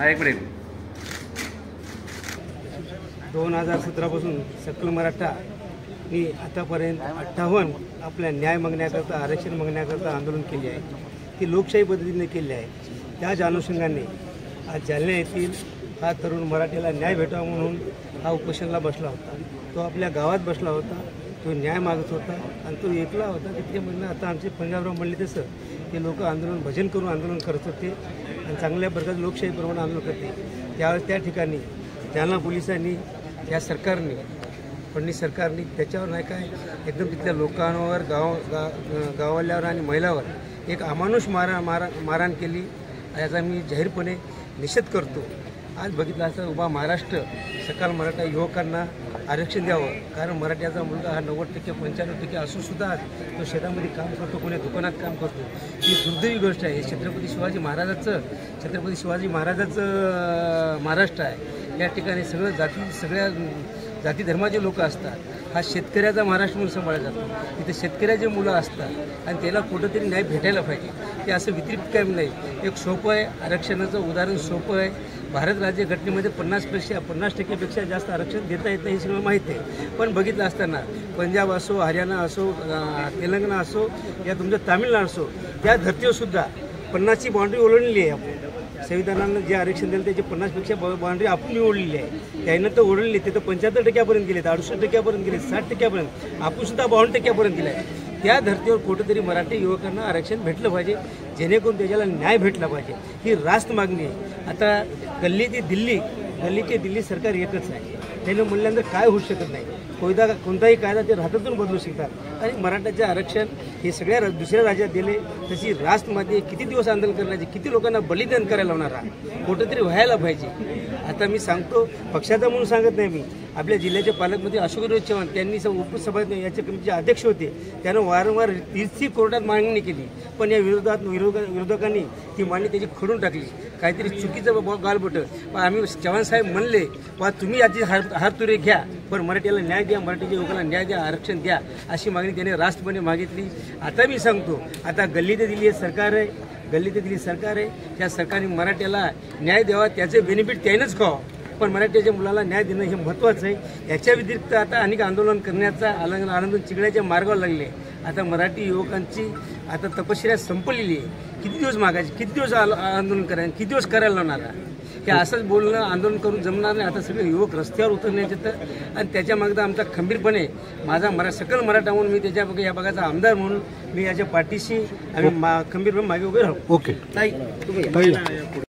एक मिनिट. 2017 पासून सकल मराठा मी आतापर्यंत 58 आपल्या न्याय मागण्याकरता आरक्षण मागण्याकरता आंदोलन केले आहे. ती लोकशाही पद्धतीने केले आहे. त्याच अनुषंगाने आज जालना येथील हा तरुण मराठीला न्याय भेटावा म्हणून हा उपोषणाला बसला होता. तो आपल्या गावात बसला होता. तो न्याय मागत होता आणि तो एकला होता. तिथे म्हणणं आता आमचे पंजाबराव म्हणले तसं ते लोक आंदोलन भजन करून आंदोलन करत होते आणि चांगल्या प्रकारे लोकशाहीप्रमाणे आंदोलन करते. त्यावेळेस त्या ठिकाणी जालना पोलिसांनी या सरकारने फडणवीस सरकारने त्याच्यावर नाही काय एकदम तिथल्या लोकांवर गावाल्यावर आणि महिलावर एक अमानुष मारहाण केली. याचा मी जाहीरपणे निषेध करतो. आज बघितलं असं उभा महाराष्ट्र सकल मराठा युवकांना आरक्षण द्यावं, कारण मराठ्याचा मुलगा हा 90% 95% असूनसुद्धा तो शेतामध्ये काम करतो, कोणी दुकानात काम करतो. ही दुर्दैवी गोष्ट आहे. छत्रपती शिवाजी महाराजाचं महाराष्ट्र आहे. या ठिकाणी सगळ्या जाती धर्माचे लोक असतात. हा शेतकऱ्याचा महाराष्ट्र म्हणून सांभाळला जातो. तिथे शेतकऱ्याचे मुलं असतात आणि त्याला कुठंतरी न्याय भेटायला पाहिजे. ते असं वितरित काय नाही. एक सोपं आहे, आरक्षणाचं उदाहरण सोपं आहे. भारत राज्य घटनेमध्ये 50% जास्त आरक्षण देता येत नाही हे सगळं माहीत आहे. पण बघितलं असताना पंजाब असो, हरियाणा असो, तेलंगणा असो या तुमचं तामिळनाडू असो, त्या धर्तीवरसुद्धा 50ची बाउंड्री ओलांडलेली आहे. आपण संविधानानं जे आरक्षण दिलं त्याची 50% बाउंड्री आपण ओढलेली आहे. त्यानं तर ओढलेली ते तर 75% गेले, 68% गेले, 60% आपण सुद्धा 52% दिलं आहे. त्या धर्तीवर कुठेतरी मराठी युवकांना आरक्षण भेटलं पाहिजे, जेणेकरून त्याच्याला न्याय भेटला पाहिजे. ही रास्त मागणी आहे. आता गल्ली ते दिल्ली सरकार एकच आहे. त्यानं म्हणल्यानंतर काय होऊ शकत नाही. कोणताही कायदा ते राहतातून बदलू शकतात. आणि मराठाचे आरक्षण हे सगळ्या दुसऱ्या राज्यात दिले. तशी राष्ट्रमध्ये किती दिवस आंदोलन करण्याचे, किती लोकांना बलिदान करायला लावणारा कुठंतरी व्हायला पाहिजे. आता मी सांगतो, पक्षाचा म्हणून सांगत नाही मी, आपल्या जिल्ह्याचे पालकमंत्री अशोकराव चव्हाण त्यांनी उपसभा याच्या कमिटीचे अध्यक्ष होते. त्यानं वारंवार 30 कोर्टात मागणी केली, पण या विरोधकांनी ती मागणी त्याची खडून टाकली. काहीतरी चुकीचं गालबोटं. आम्ही चव्हाणसाहेब म्हणले वा तुम्ही याची हारतुरे घ्या, पण मराठीला न्याय द्या, मराठीच्या युवकांना न्याय द्या, आरक्षण द्या, अशी मागणी त्याने राष्ट्रपणे मागितली. आता मी सांगतो, आता गल्ली ते दिल्ली सरकार आहे. त्या सरकारने मराठ्याला न्याय द्यावा, त्याचे बेनिफिट त्यानेच खावं, पण मराठ्याच्या मुलाला न्याय देणं हे महत्त्वाचं आहे. याच्या व्यतिरिक्त आता अनेक आंदोलन करण्याचा आनंद चिघळ्याच्या मार्गावर लागले. आता मराठी युवकांची आता तपश्चर्या संपलेली आहे. किती दिवस मागायचे, किती दिवस आंदोलन करायचं, किती दिवस करायला लावणार आहे. हे असंच बोलणं आंदोलन करून जमणार नाही. आता सगळे युवक रस्त्यावर उतरण्याचे तर, आणि त्याच्या मागचा आमचा खंबीरपणे माझा सकल मराठा म्हणून मी या भागाचा आमदार म्हणून मी याच्या पाठीशी आम्ही खंबीरपणे मागे उभे राहू. ओके. ताई